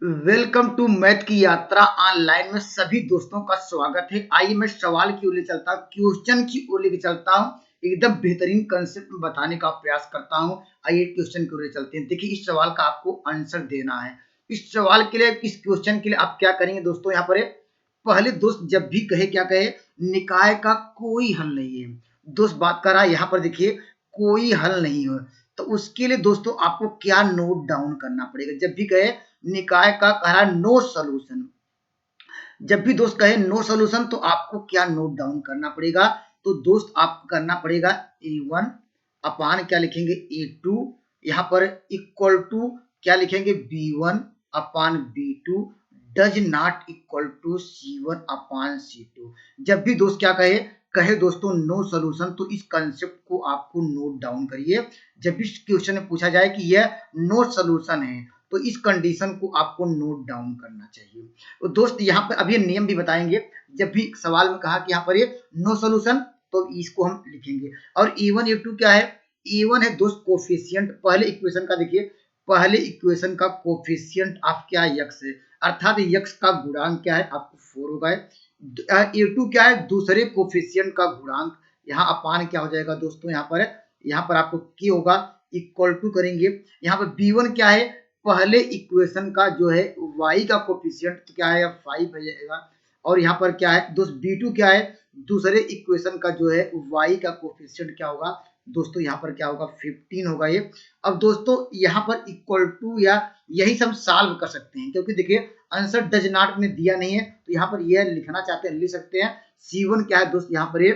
Welcome to math की यात्रा online में सभी दोस्तों का स्वागत है। आइए मैं सवाल की ओर ले चलता हूँ, क्वेश्चन की ओर लेके चलता हूँ, एकदम बेहतरीन कंसेप्ट में बताने का प्रयास करता हूँ। आइए क्वेश्चन की ओर ले चलते हैं। देखिए इस सवाल का आपको आंसर देना है। इस सवाल के लिए, इस क्वेश्चन के लिए आप क्या करेंगे दोस्तों, यहाँ पर पहले दोस्त जब भी कहे क्या कहे, निकाय का कोई हल नहीं है। दोस्त बात कर रहा है यहाँ पर, देखिए कोई हल नहीं है, तो उसके लिए दोस्तों आपको क्या नोट डाउन करना पड़ेगा। जब भी कहे निकाय का कह रहा नो सॉल्यूशन, जब भी दोस्त कहे नो सॉल्यूशन तो आपको क्या नोट डाउन करना पड़ेगा। तो दोस्त आपको करना पड़ेगा A1 अपान क्या लिखेंगे A2, यहाँ पर इक्वल टू क्या लिखेंगे B1 upon B2 does not equal to C1 upon C2। जब भी दोस्त क्या कहे कहे दोस्तों नो सॉल्यूशन, तो इस कंसेप्ट को आपको नोट डाउन करिए। जब भी क्वेश्चन में पूछा जाए कि यह नो सॉल्यूशन है, तो इस कंडीशन को आपको नोट डाउन करना चाहिए। तो दोस्त यहाँ पर अभी नियम भी बताएंगे। जब भी सवाल में कहा कि यहाँ पर ये नो सॉल्यूशन, तो इसको हम लिखेंगे। और A1 A2 क्या है, A1 है दोस्त कोफिशिएंट, पहले इक्वेशन का देखिए, पहले इक्वेशन का कोफिशिएंट आप क्या यक्स है, अर्थात यक्स का गुणांक क्या है आपको 4 होगा। A2 क्या है, दूसरे कोफिशिएंट का गुणांक, यहाँ अपान क्या हो जाएगा दोस्तों, यहाँ पर आपको क्या होगा इक्वल टू करेंगे। यहाँ पर B1 क्या है, पहले इक्वेशन का जो है y का कोफिशिएंट क्या है 5 हो जाएगा। और यहाँ पर क्या है दोस्त B2 क्या है, दूसरे इक्वेशन का जो है y का कोफिशिएंट क्या होगा दोस्तों, यहाँ पर क्या होगा 15 होगा ये। अब दोस्तों यहाँ पर इक्वल टू या यही सब सॉल्व कर सकते हैं, क्योंकि देखिए आंसर डज नॉट में दिया नहीं है, तो यहाँ पर यह लिखना चाहते हैं लिख सकते हैं। C1 क्या है दोस्त, यहाँ पर ये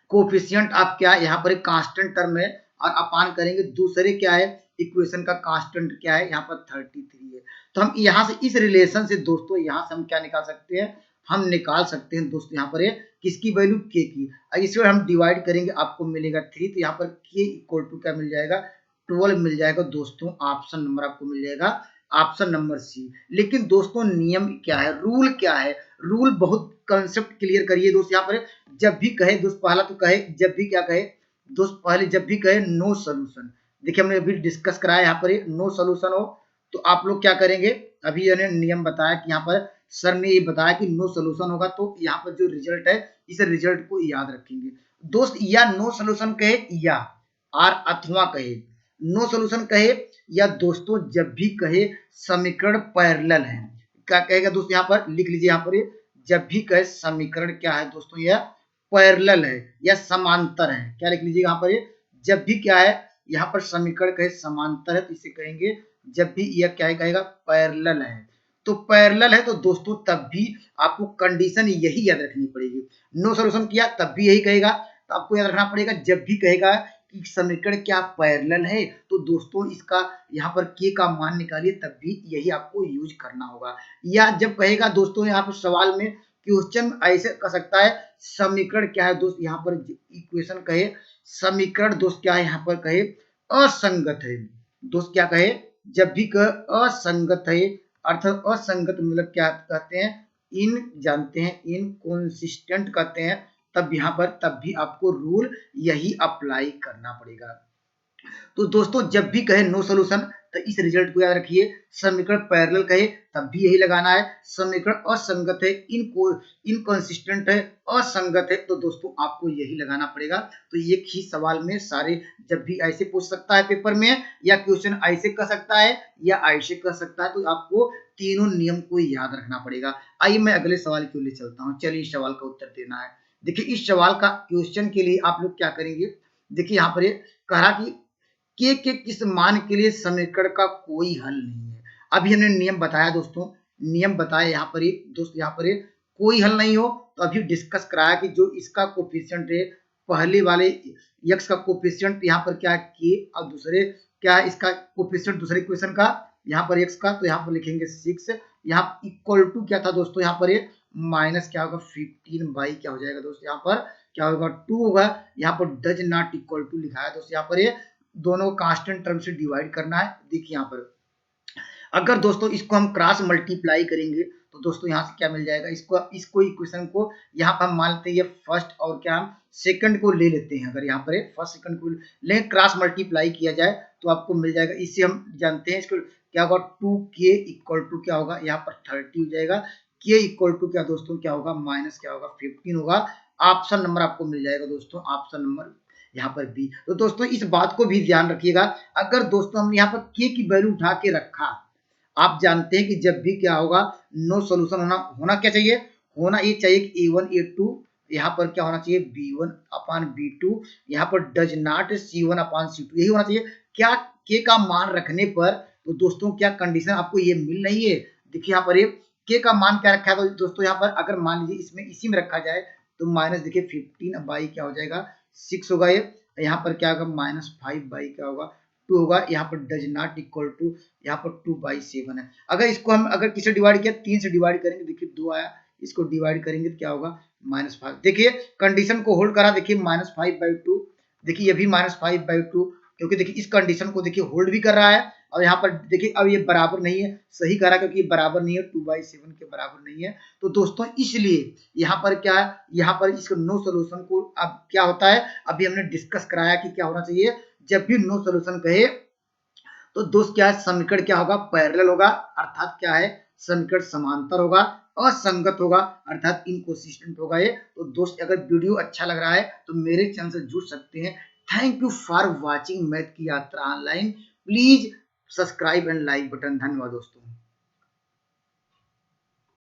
कोफिशिएंट आप क्या है, यहाँ पर एक कांस्टेंट टर्म है, और अपान करेंगे दूसरे क्या है इक्वेशन का कांस्टेंट क्या है, यहाँ पर 33 है। तो हम यहाँ से इस रिलेशन से दोस्तों यहाँ से हम क्या निकाल सकते हैं, हम निकाल सकते हैं दोस्तों यहाँ पर किसकी वैल्यू के की। इसे हम डिवाइड करेंगे आपको मिलेगा 3, तो यहाँ पर के इक्वल टू क्या मिल जाएगा 12 मिल जाएगा दोस्तों। ऑप्शन नंबर आपको मिल जाएगा ऑप्शन नंबर सी। लेकिन दोस्तों नियम क्या है, रूल क्या है, रूल बहुत कंसेप्ट क्लियर करिए दोस्त। यहाँ पर जब भी कहे दोस्त, पहला तो कहे जब भी क्या कहे दोस्त, पहले जब भी कहे नो सॉल्यूशन, देखिए हमने अभी डिस्कस कराया यहाँ पर नो सॉल्यूशन हो, तो आप लोग क्या करेंगे, अभी मैंने नियम बताया कि यहाँ पर सर ने ये बताया कि नो सॉल्यूशन होगा, तो यहाँ पर जो रिजल्ट है इस रिजल्ट को याद रखेंगे दोस्त। या नो सॉल्यूशन कहे या और अथवा कहे, नो सॉल्यूशन कहे या दोस्तों जब भी कहे समीकरण पैरेलल है, क्या कहेगा दोस्त, यहाँ पर लिख लीजिए। यहाँ पर जब भी कहे समीकरण क्या है दोस्तों, यह पैरेलल है या समांतर है, क्या लिख लीजिए यहाँ पर जब भी क्या है, यहाँ पर समीकरण कहे समांतर है, तो इसे कहेंगे जब भी यह क्या कहेगा पैरेलल है। तो पैरेलल है तो दोस्तों तब भी आपको कंडीशन यही याद रखनी पड़ेगी। नो सॉल्यूशन किया तब भी यही कहेगा, तो आपको याद रखना पड़ेगा जब भी कहेगा कि समीकरण क्या पैरेलल है, तो दोस्तों इसका यहाँ पर के का मान निकालिए, तब भी यही आपको यूज करना होगा। या जब कहेगा दोस्तों यहाँ पर सवाल में क्वेश्चन ऐसे कर सकता है, समीकरण क्या है दोस्त, यहाँ पर इक्वेशन कहे समीकरण दोस्त क्या है, यहाँ पर कहे असंगत है दोस्त, क्या कहे जब भी कहे असंगत है, अर्थात असंगत मतलब क्या कहते हैं, इन जानते हैं इनकंसिस्टेंट कहते हैं, तब यहाँ पर तब भी आपको रूल यही अप्लाई करना पड़ेगा। तो दोस्तों जब भी कहे नो सॉल्यूशन, तो इस रिजल्ट को याद रखिए। समीकरण पैरेलल कहे तब भी यही लगाना है। समीकरण असंगत है, इनकंसिस्टेंट है, असंगत है, तो दोस्तों आपको यही लगाना पड़ेगा। तो एक ही सवाल में सारे, जब भी ऐसे पूछ सकता है पेपर में, या क्वेश्चन ऐसे कर सकता है या ऐसे कर सकता है, तो आपको तीनों नियम को याद रखना पड़ेगा। आइए मैं अगले सवाल के लिए चलता हूँ। चलिए इस सवाल का उत्तर देना है। देखिए इस सवाल का क्वेश्चन के लिए आप लोग क्या करेंगे, देखिए यहाँ पर कहा कि के किस मान के लिए समीकरण का कोई हल नहीं है। अभी हमने नियम बताया दोस्तों, नियम बताया यहाँ पर दोस्त, यहाँ पर कोई हल नहीं हो, तो अभी डिस्कस कराया कि जो इसका कोफिशिएंट है, पहले वाले यक्स का कोफिशिएंट यहाँ पर क्या है के, और दूसरे क्या है इसका कोफिशिएंट दूसरे इक्वेशन का यहाँ पर एक्स का, तो यहाँ पर लिखेंगे 6, यहाँ इक्वल टू क्या था दोस्तों, यहाँ पर माइनस क्या होगा 15 बाई क्या हो जाएगा दोस्तों, यहाँ पर क्या होगा 2 होगा। यहाँ पर डज नॉट इक्वल टू लिखा है दोस्तों, यहाँ पर दोनों कांस्टेंट टर्म से डिवाइड करना है। देखिए यहाँ पर अगर दोस्तों इसको हम क्रॉस मल्टीप्लाई करेंगे, तो दोस्तों यहाँ से क्या मिल जाएगा, इसको इक्वेशन को यहाँ पर हम मान लेते हैं ये फर्स्ट, और क्या हम सेकंड को ले लेते हैं। अगर यहाँ पर फर्स्ट सेकंड को ले क्रॉस मल्टीप्लाई किया जाए, तो आपको मिल जाएगा। इससे हम जानते हैं इसको क्या होगा 2k इक्वल टू क्या होगा यहाँ पर 30 हो जाएगा, k इक्वल टू क्या दोस्तों क्या होगा माइनस क्या होगा 15 होगा। ऑप्शन नंबर आपको मिल जाएगा दोस्तों, ऑप्शन नंबर यहाँ पर बी। तो दोस्तों इस बात को भी ध्यान रखिएगा, अगर दोस्तों हमने यहाँ पर k की वैल्यू उठा के रखा, आप जानते हैं कि जब भी क्या होगा नो सोल्यूशन होना क्या चाहिए, होना ये चाहिए कि a1 a2 यहाँ पर क्या होना चाहिए b1 अपान b2, यहाँ पर does not c1 upon c2, यही होना चाहिए। क्या k का मान रखने पर तो दोस्तों क्या कंडीशन आपको ये मिल रही है, देखिए यहाँ पर ये k का मान क्या रखा है तो दोस्तों यहाँ पर अगर मान लीजिए इसमें इसी में रखा जाए तो माइनस देखिए 15 बाई क्या हो जाएगा 6 होगा, ये यहाँ पर क्या होगा माइनस 5 बाई क्या होगा 2 होगा, यहाँ पर डज नॉट इक्वल टू यहाँ पर 2/7 है। अगर इसको हम अगर किससे डिवाइड किया 3 से डिवाइड करेंगे, देखिए 2 आया, इसको डिवाइड करेंगे तो क्या होगा -5। देखिए कंडीशन को होल्ड करा, देखिए -5/2, देखिए ये भी -5/2, क्योंकि देखिए इस कंडीशन को देखिए होल्ड भी कर रहा है और यहाँ पर देखिए अब ये बराबर नहीं है, सही करा क्योंकि ये बराबर नहीं है 2/7 के बराबर नहीं है। तो दोस्तों इसलिए यहाँ पर क्या है, यहाँ पर इसको नो सोल्यूशन को अब क्या होता है अभी हमने डिस्कस कराया कि क्या होना चाहिए, जब भी नो सोल्यूशन कहे तो दोस्त क्या है समीकरण क्या होगा पैरेलल होगा, अर्थात क्या है समीकरण समांतर होगा, असंगत होगा अर्थात इनकंसिस्टेंट होगा ये। तो दोस्त अगर वीडियो अच्छा लग रहा है तो मेरे चैनल से जुड़ सकते हैं। Thank you for watching math की यात्रा online, please subscribe and like button. धन्यवाद दोस्तों।